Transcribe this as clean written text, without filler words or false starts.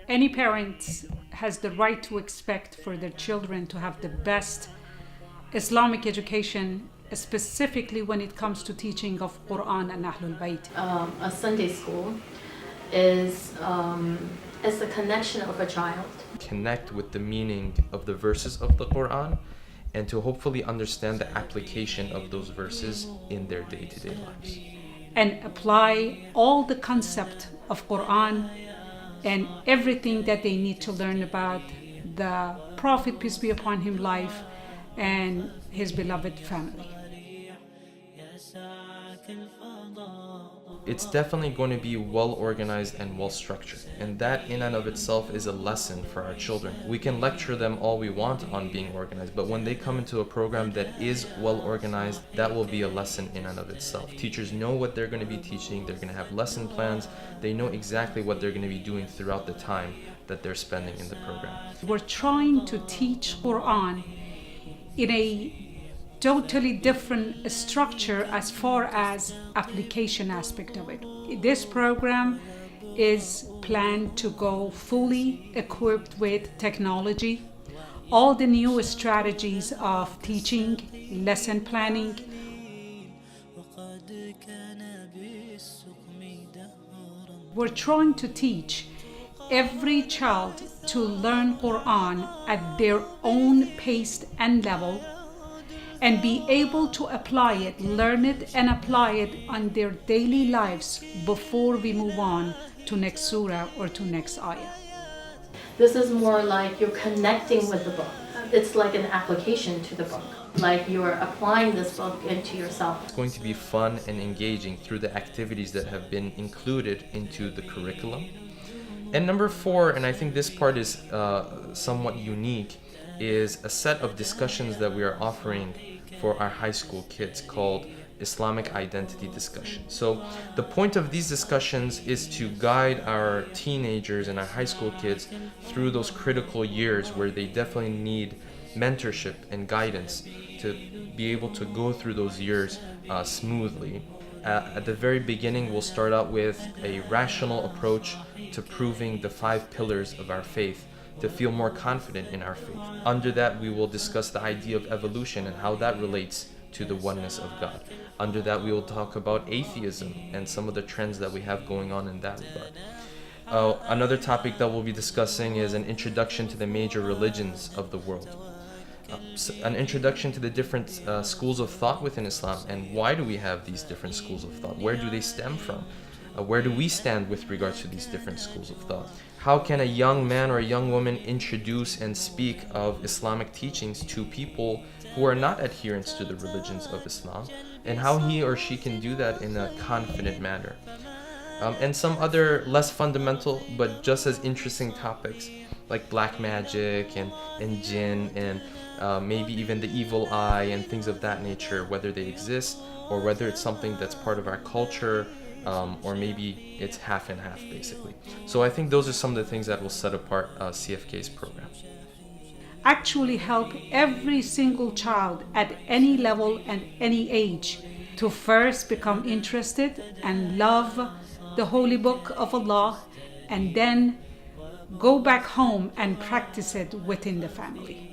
Any parent has the right to expect for their children to have the best Islamic education, specifically when it comes to teaching of Quran and Ahlul Bayt. A Sunday school is the connection of a child. Connect with the meaning of the verses of the Quran and to hopefully understand the application of those verses in their day-to-day lives. And apply all the concept of Quran and everything that they need to learn about the Prophet, peace be upon him, life and his beloved family. It's definitely going to be well organized and well structured, and that in and of itself is a lesson for our children. We can lecture them all we want on being organized, but when they come into a program that is well organized, that will be a lesson in and of itself. Teachers know what they're going to be teaching, they're going to have lesson plans, they know exactly what they're going to be doing throughout the time that they're spending in the program. We're trying to teach Quran in a totally different structure as far as application aspect of it. This program is planned to go fully equipped with technology, all the new strategies of teaching, lesson planning. We're trying to teach every child to learn Quran at their own pace and level, and be able to apply it, learn it and apply it on their daily lives before we move on to next surah or to next ayah. This is more like you're connecting with the book. It's like an application to the book, like you're applying this book into yourself. It's going to be fun and engaging through the activities that have been included into the curriculum. And number 4, and I think this part is somewhat unique, is a set of discussions that we are offering for our high school kids called Islamic Identity Discussion. So the point of these discussions is to guide our teenagers and our high school kids through those critical years where they definitely need mentorship and guidance to be able to go through those years smoothly. At the very beginning, we'll start out with a rational approach to proving the 5 pillars of our faith, to feel more confident in our faith. Under that, we will discuss the idea of evolution and how that relates to the oneness of God. Under that, we will talk about atheism and some of the trends that we have going on in that regard. Another topic that we'll be discussing is an introduction to the major religions of the world. An introduction to the different schools of thought within Islam, and why do we have these different schools of thought? Where do they stem from? Where do we stand with regards to these different schools of thought? How can a young man or a young woman introduce and speak of Islamic teachings to people who are not adherents to the religions of Islam, and how he or she can do that in a confident manner? And some other less fundamental but just as interesting topics like black magic and jinn and maybe even the evil eye and things of that nature, whether they exist or whether it's something that's part of our culture, or maybe it's half and half basically. So I think those are some of the things that will set apart CFK's program. Actually help every single child at any level and any age to first become interested and love the holy book of Allah, and then go back home and practice it within the family.